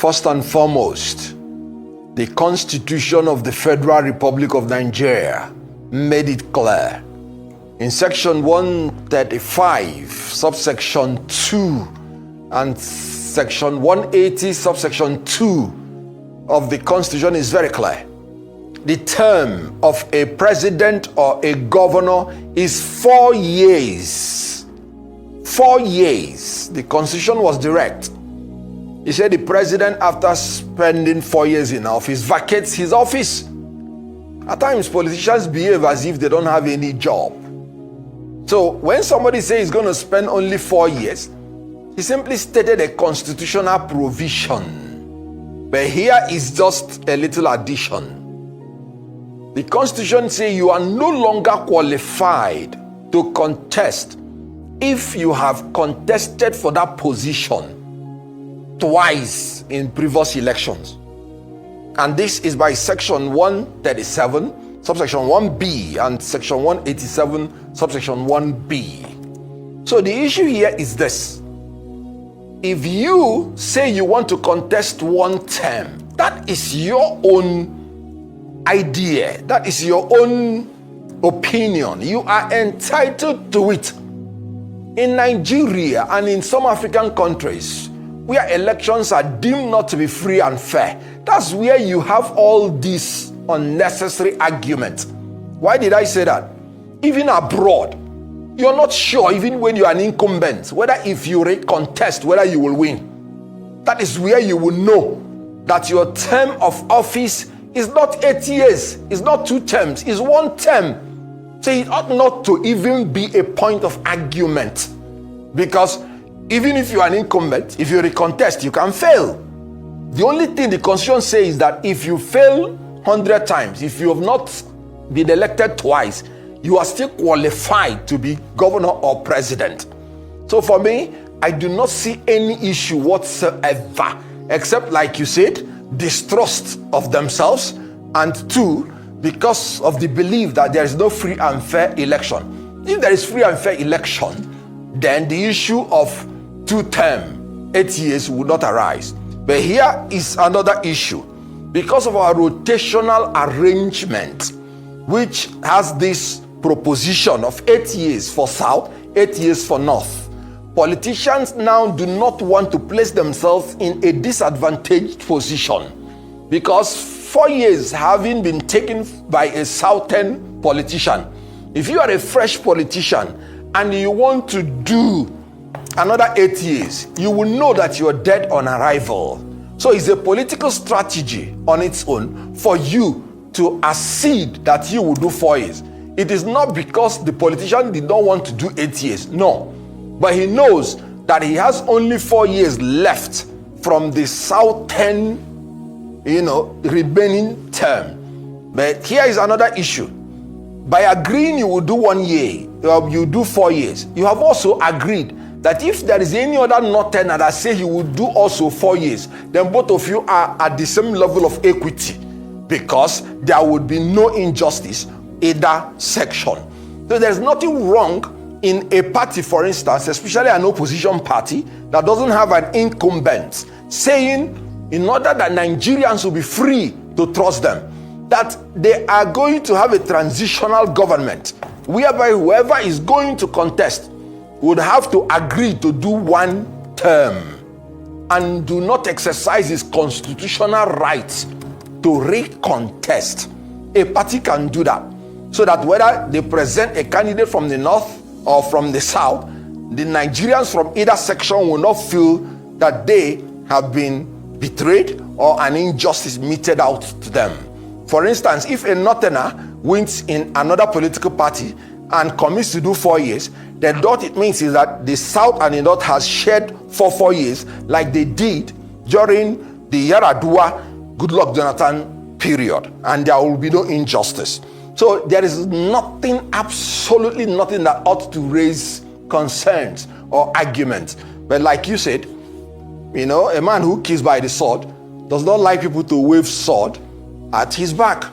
First and foremost, the Constitution of the Federal Republic of Nigeria made it clear in section 135, subsection 2, and section 180, subsection 2 of the Constitution is very clear. The term of a president or a governor is 4 years. 4 years. The Constitution was direct. He said the president, after spending 4 years in office, vacates his office. At times, politicians behave as if they don't have any job. So when somebody says he's going to spend only 4 years, he simply stated a constitutional provision. But here is just a little addition. The Constitution says you are no longer qualified to contest if you have contested for that position twice in previous elections. And this is by section 137, subsection 1B, and section 187, subsection 1B. So the issue here is this. If you say you want to contest one term, that is your own idea, that is your own opinion. You are entitled to it. In Nigeria and in some African countries, where elections are deemed not to be free and fair, that's where you have all these unnecessary arguments. Why did I say that? Even abroad, you're not sure, even when you're an incumbent, whether if you recontest, whether you will win. That is where you will know that your term of office is not 8 years, it's not 2 terms, it's 1 term. So it ought not to even be a point of argument. Because even if you are an incumbent, if you recontest, you can fail. The only thing the Constitution says is that if you fail 100 times, if you have not been elected twice, you are still qualified to be governor or president. So for me, I do not see any issue whatsoever, except, like you said, distrust of themselves, and 2, because of the belief that there is no free and fair election. If there is free and fair election, then the issue of 2 term, 8 years would not arise. But here is another issue. Because of our rotational arrangement, which has this proposition of 8 years for South, 8 years for North, politicians now do not want to place themselves in a disadvantaged position, because 4 years having been taken by a Southern politician, if you are a fresh politician and you want to do another 8 years, you will know that you are dead on arrival. So it's a political strategy on its own for you to accede that you will do 4 years. It is not because the politician did not want to do 8 years, no. But he knows that he has only 4 years left from the Southern, remaining term. But here is another issue. By agreeing you will do 1 year, you do 4 years, you have also agreed that if there is any other Northerner that say he will do also 4 years, then both of you are at the same level of equity, because there would be no injustice either section. So there's nothing wrong in a party, for instance, especially an opposition party that doesn't have an incumbent, saying in order that Nigerians will be free to trust them, that they are going to have a transitional government whereby whoever is going to contest would have to agree to do 1 term and do not exercise his constitutional rights to recontest. A party can do that, so that whether they present a candidate from the North or from the South, the Nigerians from either section will not feel that they have been betrayed or an injustice meted out to them. For instance, if a Northerner wins in another political party and commits to do 4 years, then what it means is that the South and the North has shared for 4 years, like they did during the Yaradua Goodluck Jonathan period, and there will be no injustice. So there is nothing, absolutely nothing, that ought to raise concerns or arguments. But like you said, a man who kills by the sword does not like people to wave sword at his back.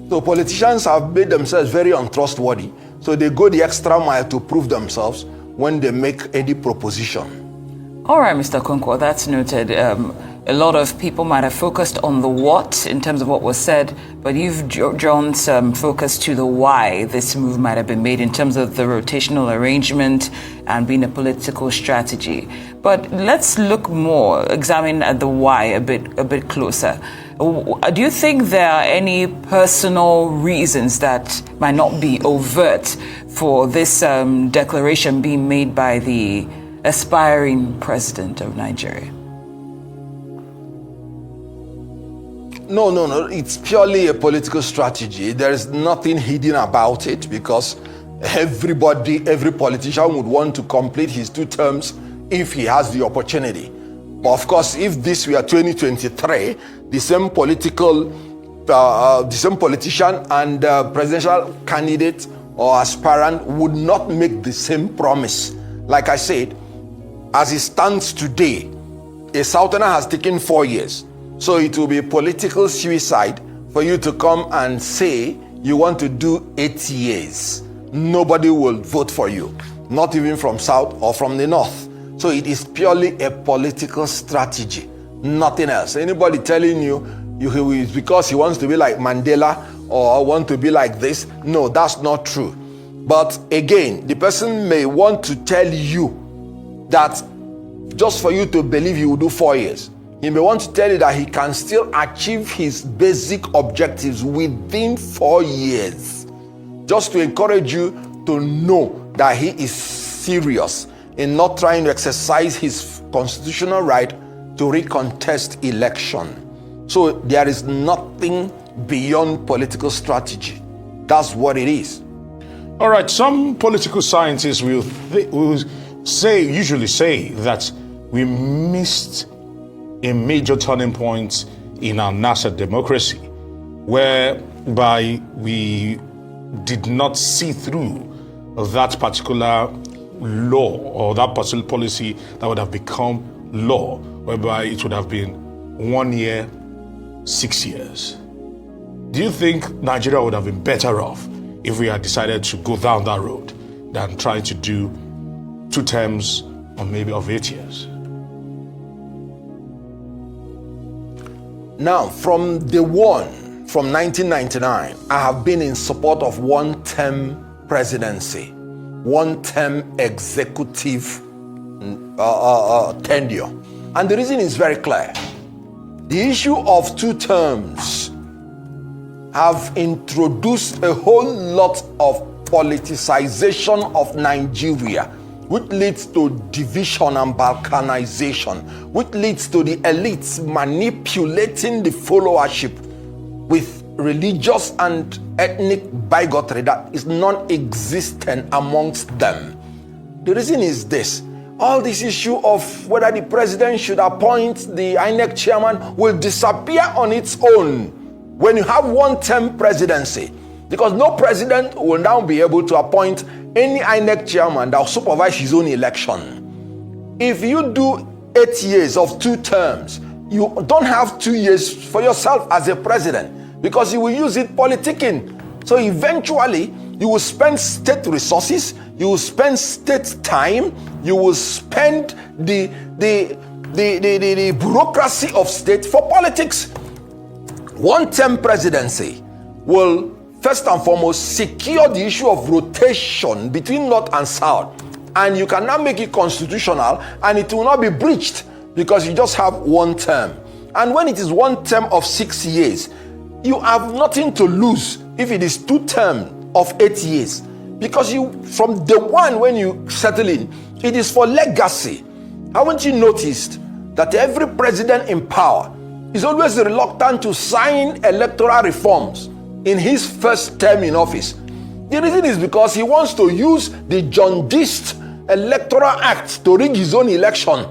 So politicians have made themselves very untrustworthy. So they go the extra mile to prove themselves when they make any proposition. All right, Mr. Okonkwo, that's noted. a lot of people might have focused on the what in terms of what was said, but you've drawn some focus to the why this move might have been made in terms of the rotational arrangement and being a political strategy. But let's look more, examine at the why a bit closer. Do you think there are any personal reasons that might not be overt for this declaration being made by the aspiring president of Nigeria? No. It's purely a political strategy. There is nothing hidden about it, because every politician would want to complete his 2 terms if he has the opportunity. But of course, if this were 2023, the same politician and presidential candidate or aspirant would not make the same promise. Like I said, as it stands today, a Southerner has taken 4 years. So it will be political suicide for you to come and say you want to do 8 years. Nobody will vote for you, not even from South or from the North. So it is purely a political strategy, nothing else. Anybody telling you it's because he wants to be like Mandela or want to be like this, no, that's not true. But again, the person may want to tell you that just for you to believe he will do 4 years. He may want to tell you that he can still achieve his basic objectives within 4 years. Just to encourage you to know that he is serious in not trying to exercise his constitutional right to recontest election. So there is nothing beyond political strategy. That's what it is. All right, some political scientists will usually say that we missed a major turning point in our nascent democracy, whereby we did not see through that particular law or that particular policy that would have become law, whereby it would have been 1 year, 6 years. Do you think Nigeria would have been better off if we had decided to go down that road than trying to do 2 terms or maybe of 8 years? Now, from day one, from 1999, I have been in support of 1-term presidency, 1-term executive tenure. And the reason is very clear. The issue of 2 terms have introduced a whole lot of politicization of Nigeria, which leads to division and balkanization, which leads to the elites manipulating the followership with religious and ethnic bigotry that is non-existent amongst them. The reason is this: all this issue of whether the president should appoint the INEC chairman will disappear on its own when you have 1-term presidency, because no president will now be able to appoint any INEC chairman that will supervise his own election. If you do 8 years of 2 terms, you don't have 2 years for yourself as a president, because you will use it politicking. So eventually, you will spend state resources, you will spend state time, you will spend the bureaucracy of state for politics. 1-term presidency will first and foremost secure the issue of rotation between North and South, and you can now make it constitutional and it will not be breached because you just have 1 term. And when it is 1 term of 6 years, you have nothing to lose if it is 2 terms of 8 years, because you, from the one when you settle in, it is for legacy. Haven't you noticed that every president in power is always reluctant to sign electoral reforms in his first term in office? The reason is because he wants to use the jaundiced Electoral Act to rig his own election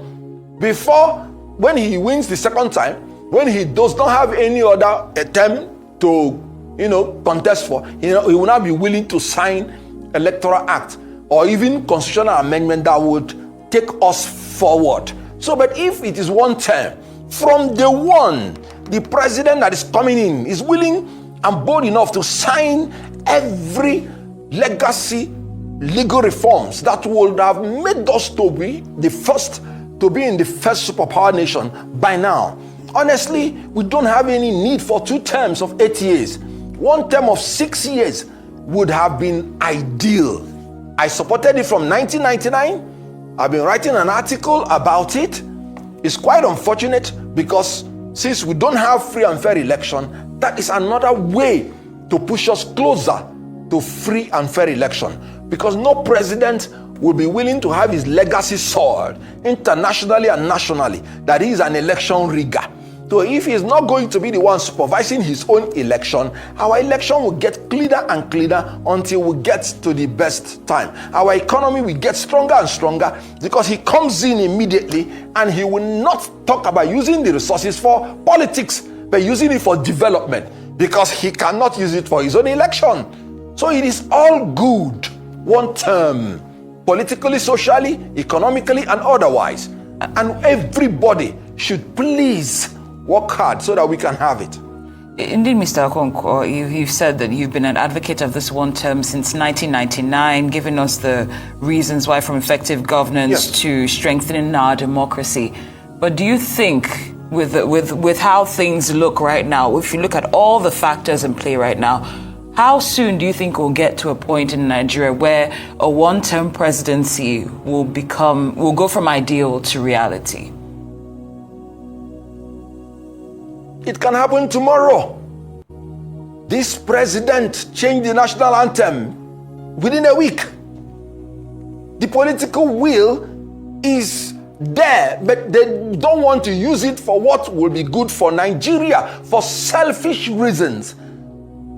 before, when he wins the second time, when he does not have any other attempt to contest for, he will not be willing to sign Electoral Act or even constitutional amendment that would take us forward. So, but if it is 1 term, from day one, the president that is coming in is willing and bold enough to sign every legacy legal reforms that would have made us to be the first to be in the first superpower nation by now. Honestly, we don't have any need for 2 terms of 8 years. 1 term of 6 years would have been ideal. I supported it from 1999. I've been writing an article about it. It's quite unfortunate because since we don't have free and fair election, that is another way to push us closer to free and fair election, because no president will be willing to have his legacy soiled internationally and nationally that he is an election rigger. So if he's not going to be the one supervising his own election, our election will get cleaner and cleaner until we get to the best time. Our economy will get stronger and stronger because he comes in immediately and he will not talk about using the resources for politics, but using it for development, because he cannot use it for his own election. So it is all good, 1 term, politically, socially, economically, and otherwise. And everybody should please work hard so that we can have it. Indeed, Mr. Okonkwo, you've said that you've been an advocate of this 1 term since 1999, giving us the reasons why, from effective governance to strengthening our democracy. But do you think, with how things look right now, if you look at all the factors in play right now, how soon do you think we'll get to a point in Nigeria where a 1-term presidency will go from ideal to reality? It can happen tomorrow. This president changed the national anthem within a week. The political will is there, but they don't want to use it for what will be good for Nigeria, for selfish reasons.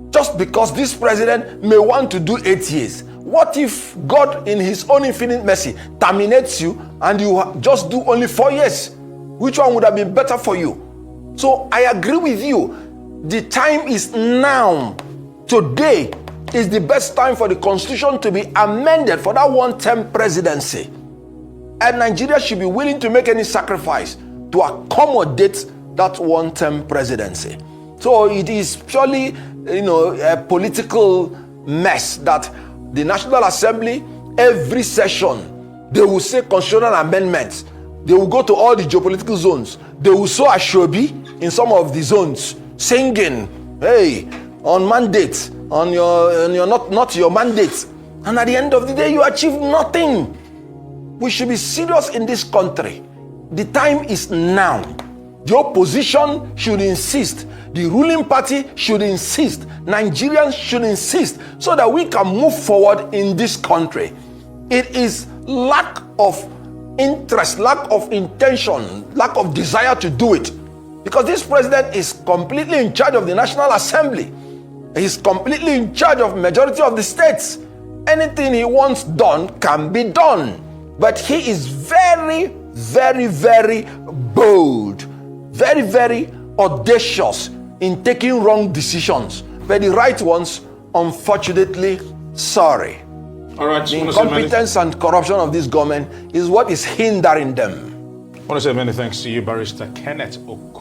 Just because this president may want to do 8 years. What if God, in his own infinite mercy, terminates you and you just do only 4 years? Which one would have been better for you? So I agree with you. The time is now. Today is the best time for the constitution to be amended for that 1-term presidency. And Nigeria should be willing to make any sacrifice to accommodate that 1-term presidency. So it is purely, a political mess that the National Assembly, every session, they will say constitutional amendments. They will go to all the geopolitical zones. They will sow ashobi in some of the zones, singing, hey, on mandate, on your not your mandate. And at the end of the day, you achieve nothing. We should be serious in this country. The time is now. The opposition should insist. The ruling party should insist. Nigerians should insist so that we can move forward in this country. It is lack of interest, lack of intention, lack of desire to do it. Because this president is completely in charge of the National Assembly. He's completely in charge of majority of the states. Anything he wants done can be done. But he is very, very, very bold, very, very audacious in taking wrong decisions. But the right ones, unfortunately, sorry. All right. The incompetence and corruption of this government is what is hindering them. I want to say many thanks to you, Barrister Kenneth Okonkwo.